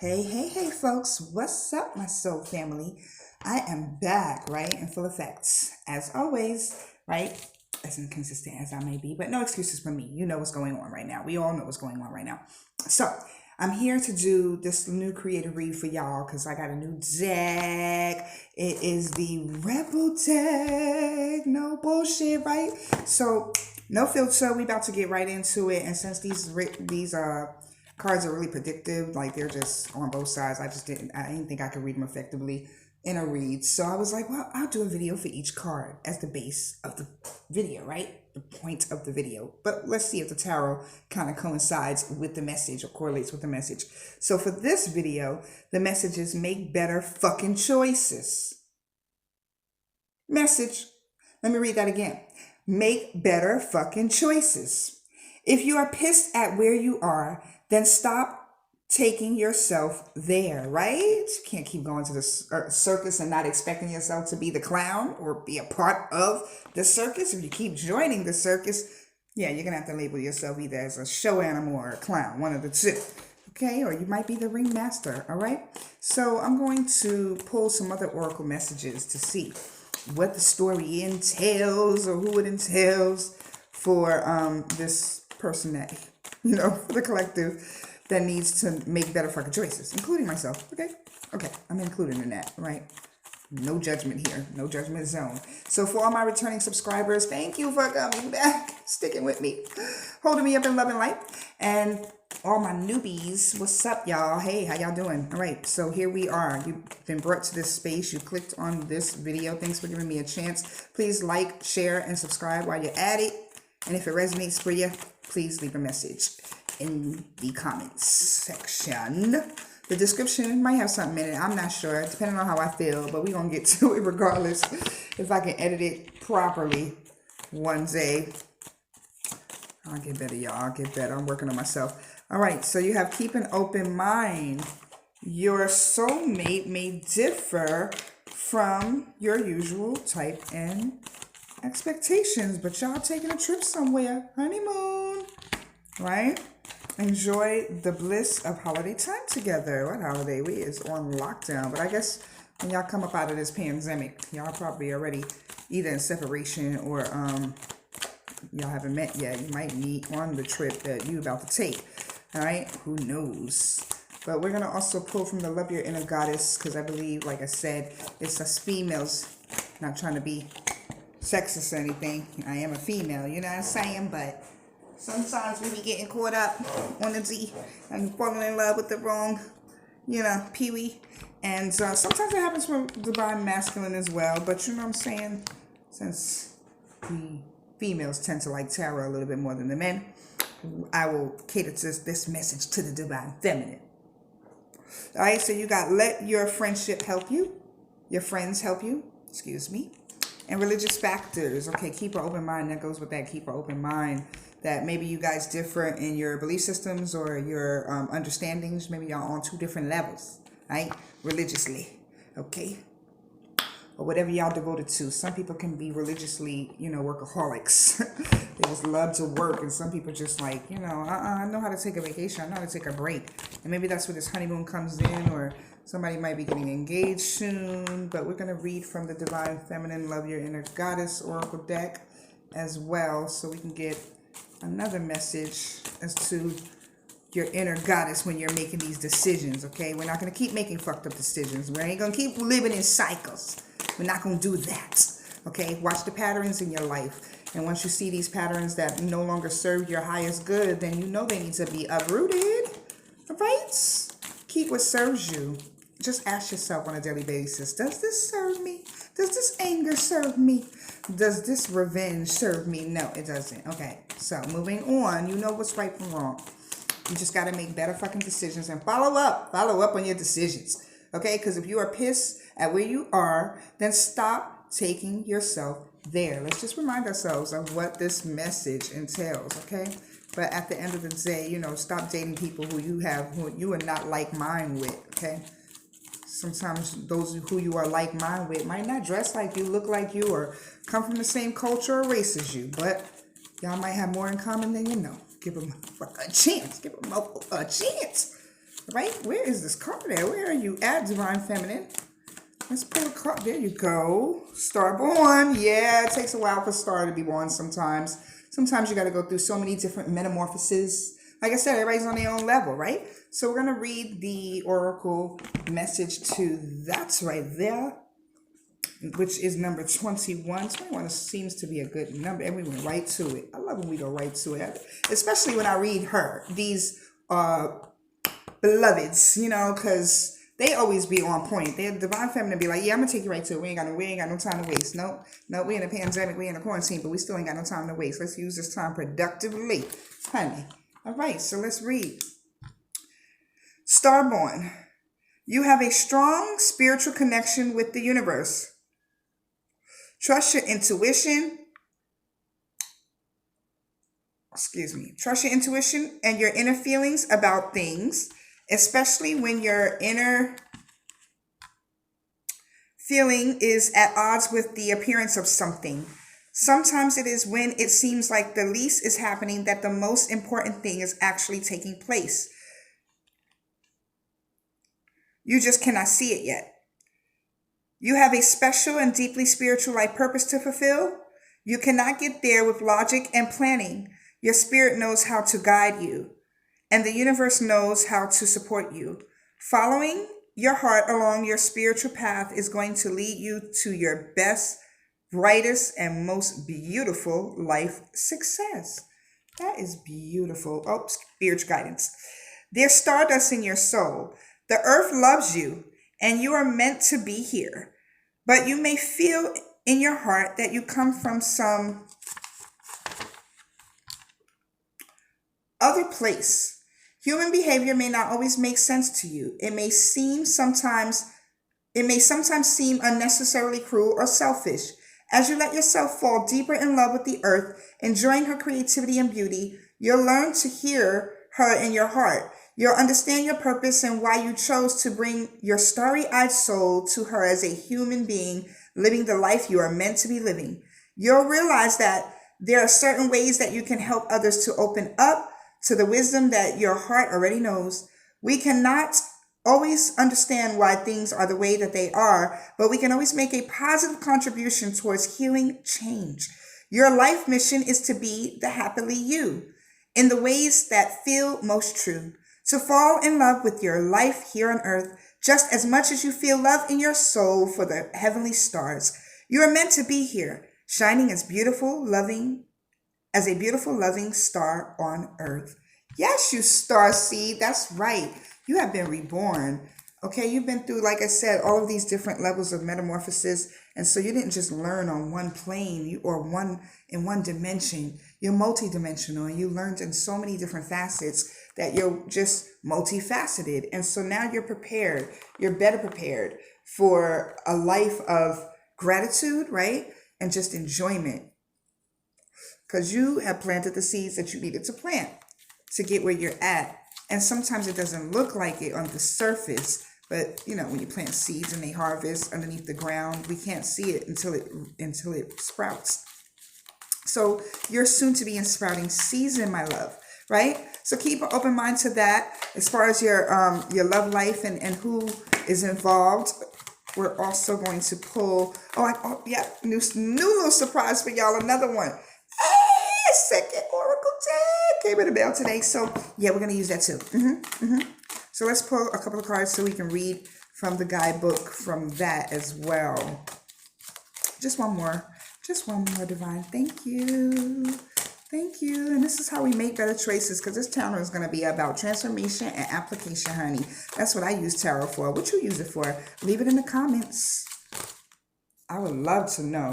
Hey, folks, what's up, my soul family? I am back, right, in full effects, as always, right, as inconsistent as I may be, but no excuses for me. You know what's going on right now. We all know what's going on right now. So, I'm here to do this new creative read for y'all because I got a new deck. It is the Rebel deck. No bullshit, right? So, no filter. We about to get right into it. And since these cards are really predictive, like they're just on both sides, I didn't think I could read them effectively in a read. So I was like, well, I'll do a video for each card as the base of the video, right? The point of the video. But let's see if the tarot kind of coincides with the message or correlates with the message. So for this video, the message is make better fucking choices. Message. Let me read that again. Make better fucking choices. If you are pissed at where you are, then stop taking yourself there, right? You can't keep going to the circus and not expecting yourself to be the clown or be a part of the circus. If you keep joining the circus, yeah, you're going to have to label yourself either as a show animal or a clown, one of the two. Okay, or you might be the ringmaster, all right? So I'm going to pull some other oracle messages to see what the story entails or who it entails for this person that, for the collective that needs to make better fucking choices, including myself, okay? Okay, I'm included in that, right? No judgment here, no judgment zone. So for all my returning subscribers, thank you for coming back, sticking with me, holding me up in love and light. And all my newbies, what's up, y'all? Hey, how y'all doing? All right, so here we are. You've been brought to this space. You clicked on this video. Thanks for giving me a chance. Please like, share, and subscribe while you're at it. And if it resonates for you, please leave a message in the comments section. The description might have something in it. I'm not sure, depending on how I feel, but we're going to get to it regardless. If I can edit it properly one day, I'll get better, y'all. I'll get better. I'm working on myself. All right, so you have keep an open mind. Your soulmate may differ from your usual type and expectations, but y'all taking a trip somewhere. Honeymoon, right? Enjoy the bliss of holiday time together. What holiday? We is on lockdown, but I guess when y'all come up out of this pandemic, y'all probably already either in separation or y'all haven't met yet. You might meet on the trip that you about to take. All right, who knows? But we're gonna also pull from the Love Your Inner Goddess, because I believe, like I said, it's us females. Not trying to be sexist or anything. I am a female, you know what I'm saying? But sometimes we be getting caught up on the D and falling in love with the wrong, peewee. And sometimes it happens from divine masculine as well. But you know what I'm saying? Since we females tend to like tarot a little bit more than the men, I will cater to this message to the divine feminine. All right, so you got let your friendship help you. Your friends help you. Excuse me. And religious factors. Okay, keep an open mind. That goes with that. Keep an open mind. That maybe you guys differ in your belief systems or your understandings. Maybe y'all on two different levels, right? Religiously, okay? Or whatever y'all devoted to. Some people can be religiously, workaholics. They just love to work. And some people just like, I know how to take a vacation. I know how to take a break. And maybe that's where this honeymoon comes in, or somebody might be getting engaged soon. But we're going to read from the Divine Feminine Love Your Inner Goddess Oracle deck as well, so we can get another message as to your inner goddess when you're making these decisions, okay? We're not going to keep making fucked up decisions. We ain't going to keep living in cycles. We're not going to do that, okay? Watch the patterns in your life. And once you see these patterns that no longer serve your highest good, then you know they need to be uprooted, all right? Keep what serves you. Just ask yourself on a daily basis, does this serve me? Does this anger serve me? Does this revenge serve me? No, it doesn't. Okay, so moving on, you know what's right from wrong. You just got to make better fucking decisions and follow up on your decisions. Okay, because if you are pissed at where you are, then stop taking yourself there. Let's just remind ourselves of what this message entails, okay? But at the end of the day, stop dating people who you are not like mind with, okay? Sometimes those who you are like mind with might not dress like you, look like you, or come from the same culture or race as you, but y'all might have more in common than you know. Give them a chance. Give them a chance. Right? Where is this card at? Where are you at, Divine Feminine? Let's pull a card. There you go. Starborn. Yeah, it takes a while for Star to be born sometimes. Sometimes you got to go through so many different metamorphoses. Like I said, everybody's on their own level, right? So we're going to read the oracle message to that's right there, which is number 21. 21 seems to be a good number, and we went right to it. I love when we go right to it, especially when I read these beloveds, because they always be on point. They're Divine Feminine be like, yeah, I'm gonna take you right to it. We ain't got no time to waste. Nope, we in a pandemic, we in a quarantine, but we still ain't got no time to waste. Let's use this time productively, honey. All right, so let's read. Starborn, you have a strong spiritual connection with the universe. Trust your intuition. Trust your intuition and your inner feelings about things, especially when your inner feeling is at odds with the appearance of something. Sometimes it is when it seems like the least is happening that the most important thing is actually taking place. You just cannot see it yet. You have a special and deeply spiritual life purpose to fulfill. You cannot get there with logic and planning. Your spirit knows how to guide you, and the universe knows how to support you. Following your heart along your spiritual path is going to lead you to your best, brightest, and most beautiful life success. That is beautiful. Oh, spiritual guidance. There's stardust in your soul. The earth loves you, and you are meant to be here. But you may feel in your heart that you come from some other place. Human behavior may not always make sense to you. It may sometimes seem unnecessarily cruel or selfish. As you let yourself fall deeper in love with the earth, enjoying her creativity and beauty, you'll learn to hear her in your heart. You'll understand your purpose and why you chose to bring your starry-eyed soul to her as a human being, living the life you are meant to be living. You'll realize that there are certain ways that you can help others to open up to the wisdom that your heart already knows. We cannot always understand why things are the way that they are, but we can always make a positive contribution towards healing change. Your life mission is to be the happily you in the ways that feel most true. To fall in love with your life here on earth just as much as you feel love in your soul for the heavenly stars. You are meant to be here, shining as a beautiful, loving star on earth. Yes, you star seed. That's right. You have been reborn. Okay, you've been through, like I said, all of these different levels of metamorphosis. And so you didn't just learn on one plane or in one dimension. You're multidimensional, and you learned in so many different facets that you're just multifaceted. And so now you're prepared. You're better prepared for a life of gratitude, right? And just enjoyment. Because you have planted the seeds that you needed to plant to get where you're at. And sometimes it doesn't look like it on the surface, but when you plant seeds and they harvest underneath the ground, we can't see it until it sprouts. So you're soon to be in sprouting season, my love, right? So keep an open mind to that. As far as your love life and who is involved, we're also going to pull. New little surprise for y'all. Another one. Second oracle deck came in the mail today. So yeah, we're going to use that too. So let's pull a couple of cards so we can read from the guidebook from that as well. Just one more, Divine. Thank you. And this is how we make better choices, because this tarot is going to be about transformation and application, honey. That's what I use tarot for. What you use it for? Leave it in the comments. I would love to know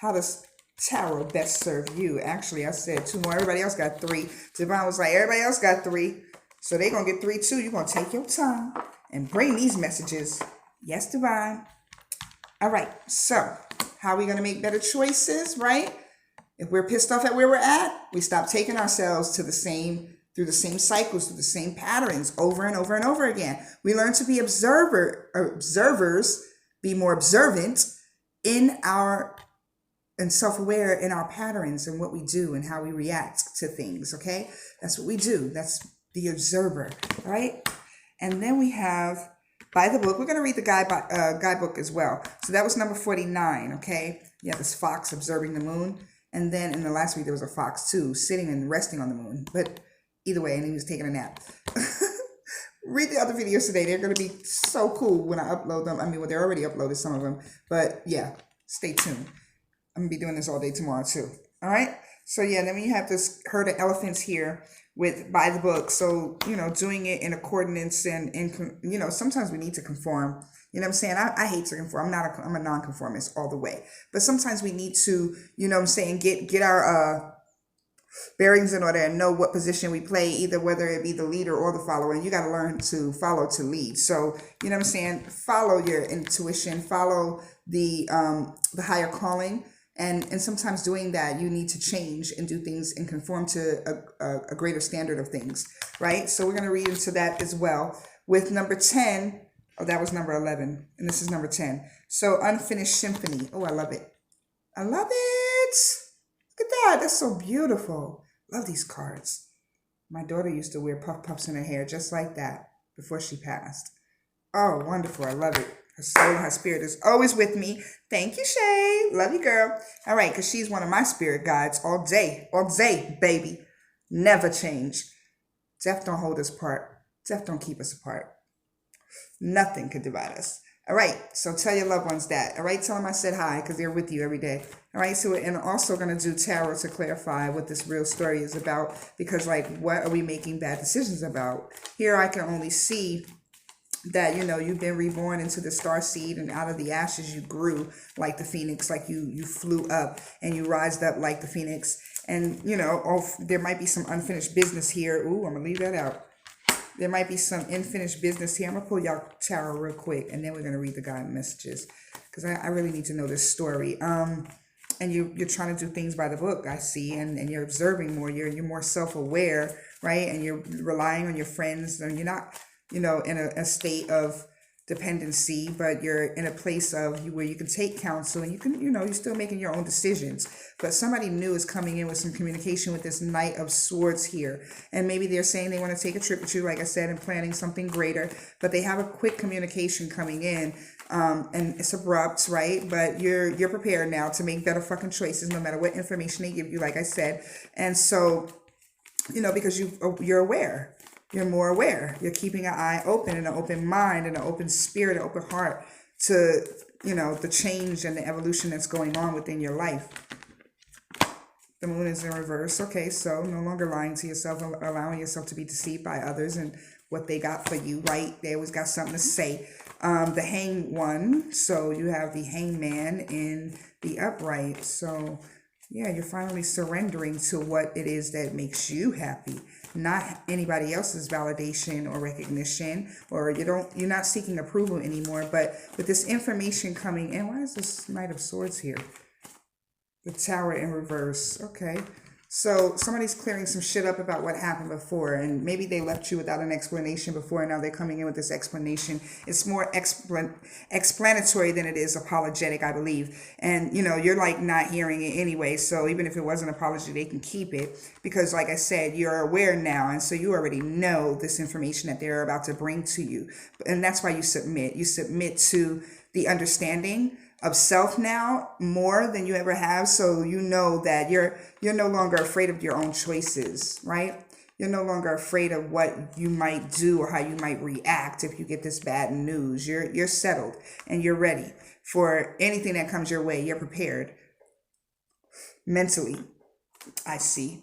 how does tarot best serve you. Actually, I said 2 more. Everybody else got 3. Divine was like, everybody else got 3. So they're going to get 3 too. You're going to take your time and bring these messages. Yes, Divine. All right. So how are we going to make better choices, right? If we're pissed off at where we're at, we stop taking ourselves through the same cycles, through the same patterns over and over and over again. We learn to be observers, be more observant and self-aware in our patterns and what we do and how we react to things, okay? That's what we do. That's the observer, right? And then we have By the Book. We're going to read the guidebook as well. So that was number 49, okay? You have this fox observing the moon. And then in the last week, there was a fox too, sitting and resting on the moon. But either way, and he was taking a nap. Read the other videos today. They're going to be so cool when I upload them. I mean, well, they're already uploaded, some of them. But yeah, stay tuned. I'm going to be doing this all day tomorrow too. All right? So yeah, then we have this herd of elephants here with By the Book. So, you know, doing it in accordance and you know, sometimes we need to conform. You know what I'm saying? I hate to conform. I'm a nonconformist all the way. But sometimes we need to, you know what I'm saying, get our bearings in order and know what position we play, either whether it be the leader or the follower. And you got to learn to follow to lead. So, you know what I'm saying? Follow your intuition, follow the higher calling. And sometimes doing that, you need to change and do things and conform to a greater standard of things, right? So we're going to read into that as well. With number 10, oh, that was number 11, and this is number 10. So Unfinished Symphony. Oh, I love it. I love it. Look at that. That's so beautiful. Love these cards. My daughter used to wear puffs in her hair just like that before she passed. Oh, wonderful. I love it. Her soul and her spirit is always with me. Thank you, Shay. Love you, girl. All right, because she's one of my spirit guides all day, baby. Never change. Death don't hold us apart. Death don't keep us apart. Nothing could divide us. All right, so tell your loved ones that. All right, tell them I said hi because they're with you every day. All right, so and also going to do tarot to clarify what this real story is about, because like, what are we making bad decisions about? Here I can only see that, you know, you've been reborn into the star seed, and out of the ashes you grew like the phoenix, like you flew up and you rised up like the phoenix. And, you know, there might be some unfinished business here. Ooh, I'm going to leave that out. There might be some unfinished business here. I'm going to pull y'all tarot real quick, and then we're going to read the guide messages, because I really need to know this story. And you're trying to do things by the book, I see, and you're observing more. You're more self-aware, right? And you're relying on your friends, and you're not, you know, in a state of dependency, but you're in a place of where you can take counsel, and you can, you know, you're still making your own decisions. But somebody new is coming in with some communication with this Knight of Swords here, and maybe they're saying they want to take a trip with you, like I said, and planning something greater, but they have a quick communication coming in, and it's abrupt, right? But you're prepared now to make better fucking choices, no matter what information they give you, like I said. And so, you know, because you're aware. You're more aware. You're keeping an eye open and an open mind and an open spirit, an open heart to, you know, the change and the evolution that's going on within your life. The moon is in reverse. Okay, so no longer lying to yourself, allowing yourself to be deceived by others and what they got for you, right? They always got something to say. The hang one. So you have the hangman in the upright. So yeah, you're finally surrendering to what it is that makes you happy, not anybody else's validation or recognition, or you're not seeking approval anymore. But with this information coming in, why is this Knight of Swords here? The Tower in reverse. Okay. So somebody's clearing some shit up about what happened before, and maybe they left you without an explanation before, and now they're coming in with this explanation. It's more explanatory than it is apologetic, I believe. And, you know, you're like not hearing it anyway, so even if it was an apology, they can keep it, because like I said, you're aware now, and so you already know this information that they're about to bring to you. And that's why you submit. You submit to the understanding of self now more than you ever have. So you know that you're no longer afraid of your own choices, right? You're no longer afraid of what you might do or how you might react if you get this bad news. You're settled and you're ready for anything that comes your way. You're prepared mentally, I see,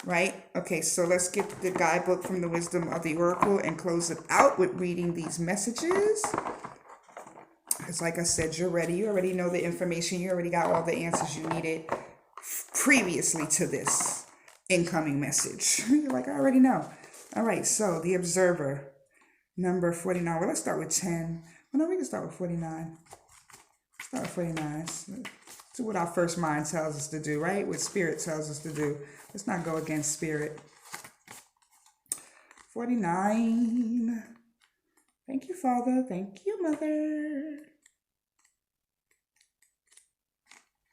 right? Okay, so let's get the guidebook from the Wisdom of the Oracle and close it out with reading these messages. Because like I said, you're ready. You already know the information. You already got all the answers you needed previously to this incoming message. You're like, I already know. All right, so the Observer, number 49. Well, let's start with 10. Well, no, we can start with 49. Start with 49. Let's do what our first mind tells us to do, right? What Spirit tells us to do. Let's not go against Spirit. 49. Thank you, Father. Thank you, Mother.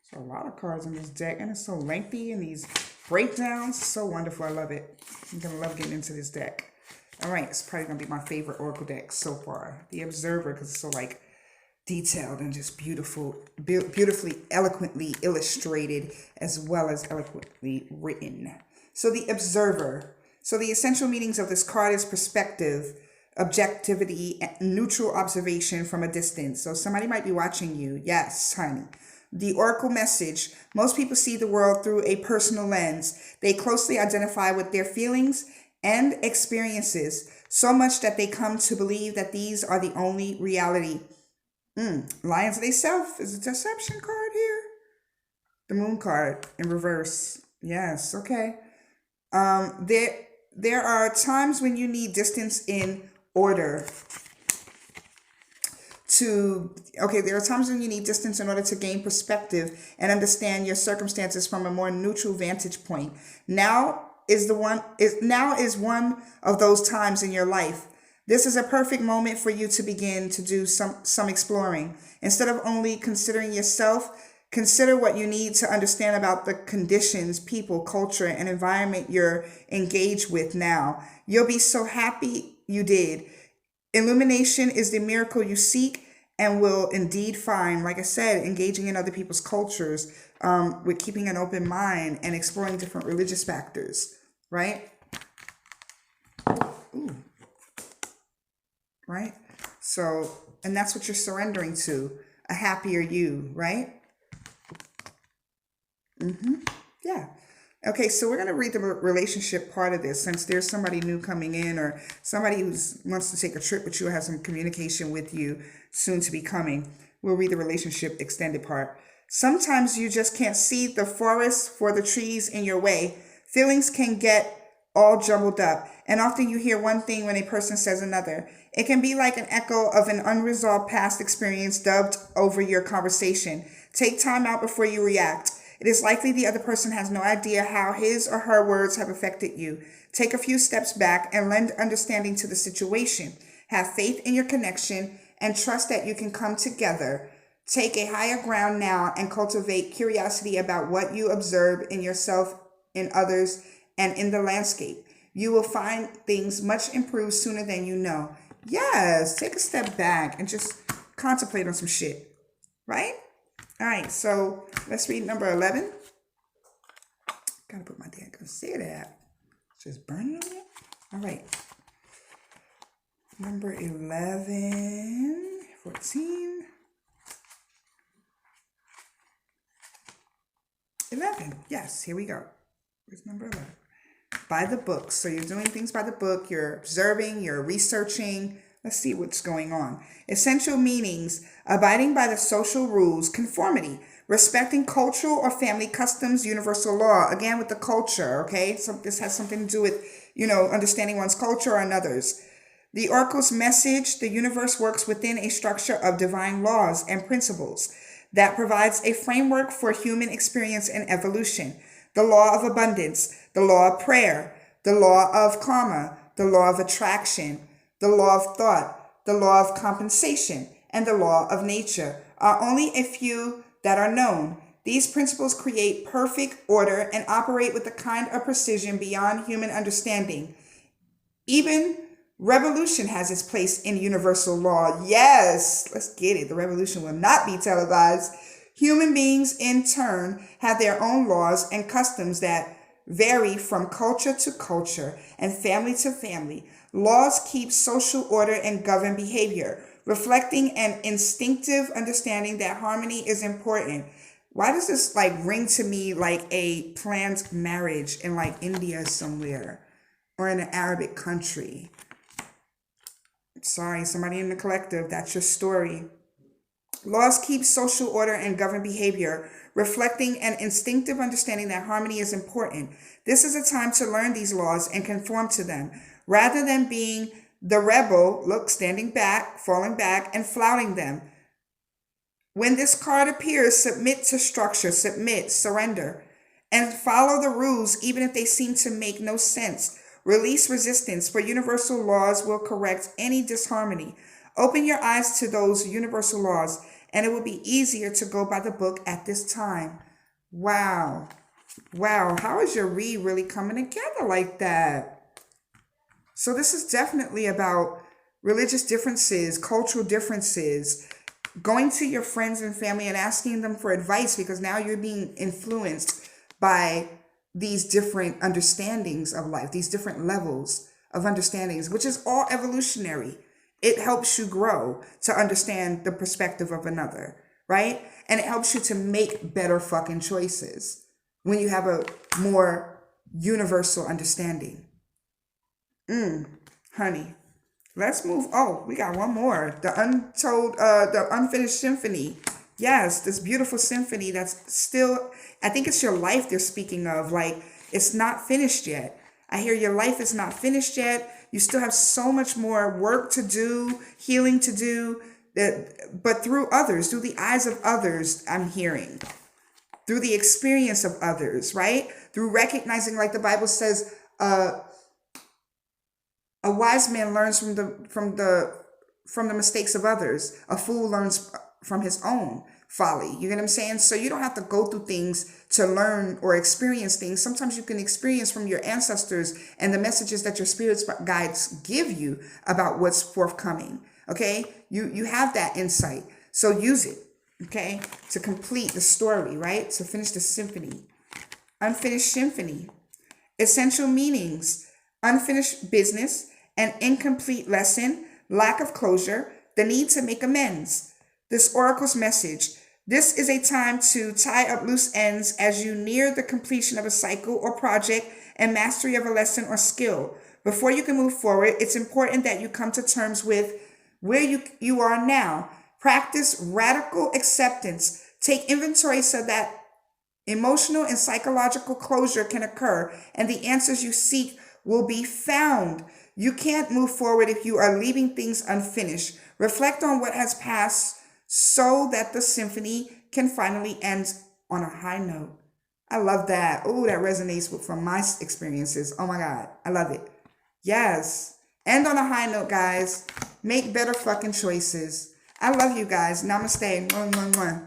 So a lot of cards in this deck, and it's so lengthy, and these breakdowns, so wonderful. I love it. I'm going to love getting into this deck. All right, it's probably going to be my favorite oracle deck so far. The Observer, because it's so like detailed and just beautifully, eloquently illustrated, as well as eloquently written. So the Observer. So the essential meanings of this card is perspective, objectivity, and neutral observation from a distance. So somebody might be watching you. Yes, honey. The Oracle message. Most people see the world through a personal lens. They closely identify with their feelings and experiences, so much that they come to believe that these are the only reality. Lions of they self is a deception card here. The Moon card in reverse. Yes, okay. There are times when you need distance in order there are times when you need distance in order to gain perspective and understand your circumstances from a more neutral vantage point. Now is one of those times in your life. This is a perfect moment for you to begin to do some exploring. Instead of only considering yourself, consider what you need to understand about the conditions, people, culture, and environment you're engaged with now. You'll be so happy you did. Illumination is the miracle you seek and will indeed find. Like I said, engaging in other people's cultures, with keeping an open mind and exploring different religious factors, right? Ooh. Right? So, and that's what you're surrendering to, a happier you, right? Yeah. Okay, so we're going to read the relationship part of this, since there's somebody new coming in, or somebody who wants to take a trip with you or has some communication with you soon to be coming. We'll read the relationship extended part. Sometimes you just can't see the forest for the trees in your way. Feelings can get all jumbled up, and often you hear one thing when a person says another. It can be like an echo of an unresolved past experience dubbed over your conversation. Take time out before you react. It is likely the other person has no idea how his or her words have affected you. Take a few steps back and lend understanding to the situation. Have faith in your connection and trust that you can come together. Take a higher ground now and cultivate curiosity about what you observe in yourself, in others, and in the landscape. You will find things much improved sooner than you know. Yes, take a step back and just contemplate on some shit, right? All right, so let's read number 11. Gotta put my damn concealer out. Just burning on it. All right. Number 11, 14. 11. Yes, here we go. Where's number 11? By the book. So you're doing things by the book. You're observing, you're researching. Let's see what's going on. Essential meanings: abiding by the social rules, conformity, respecting cultural or family customs, universal law. Again, with the culture, okay? So this has something to do with, understanding one's culture and others. The oracle's message: the universe works within a structure of divine laws and principles that provides a framework for human experience and evolution. The law of abundance, the law of prayer, the law of karma, the law of attraction, the law of thought, the law of compensation, and the law of nature are only a few that are known. These principles create perfect order and operate with a kind of precision beyond human understanding. Even revolution has its place in universal law. Yes, let's get it. The revolution will not be televised. Human beings, in turn, have their own laws and customs that vary from culture to culture and family to family. Laws keep social order and govern behavior, reflecting an instinctive understanding that harmony is important. Why does this ring to me like a planned marriage in India somewhere or in an Arabic country? Sorry, somebody in the collective, that's your story. Laws keep social order and govern behavior, reflecting an instinctive understanding that harmony is important. This is a time to learn these laws and conform to them, rather than being the rebel, standing back, falling back, and flouting them. When this card appears, submit to structure, surrender, and follow the rules even if they seem to make no sense. Release resistance, for universal laws will correct any disharmony. Open your eyes to those universal laws, and it will be easier to go by the book at this time. Wow. How is your read really coming together like that? So this is definitely about religious differences, cultural differences, going to your friends and family and asking them for advice, because now you're being influenced by these different understandings of life, these different levels of understandings, which is all evolutionary. It helps you grow to understand the perspective of another, right? And it helps you to make better fucking choices when you have a more universal understanding. Honey, let's move. Oh, we got one more. The unfinished symphony. Yes, this beautiful symphony that's still, I think it's your life they're speaking of. Like, it's not finished yet. I hear your life is not finished yet. You still have so much more work to do, healing to do, but through others, through the eyes of others, I'm hearing. Through the experience of others, right? Through recognizing, like the Bible says, a wise man learns from the mistakes of others. A fool learns from his own folly. You get what I'm saying? So you don't have to go through things to learn or experience things. Sometimes you can experience from your ancestors and the messages that your spirit guides give you about what's forthcoming. Okay? You have that insight. So use it, okay? To complete the story, right? To finish the symphony. Unfinished symphony. Essential meanings: unfinished business, an incomplete lesson, lack of closure, the need to make amends. This oracle's message: this is a time to tie up loose ends as you near the completion of a cycle or project and mastery of a lesson or skill. Before you can move forward, it's important that you come to terms with where you are now. Practice radical acceptance. Take inventory so that emotional and psychological closure can occur and the answers you seek will be found. You can't move forward if you are leaving things unfinished. Reflect on what has passed so that the symphony can finally end on a high note. I love that. Oh, that resonates from my experiences. Oh my God. I love it. Yes. End on a high note, guys. Make better fucking choices. I love you guys. Namaste. Mwah, mwah, mwah.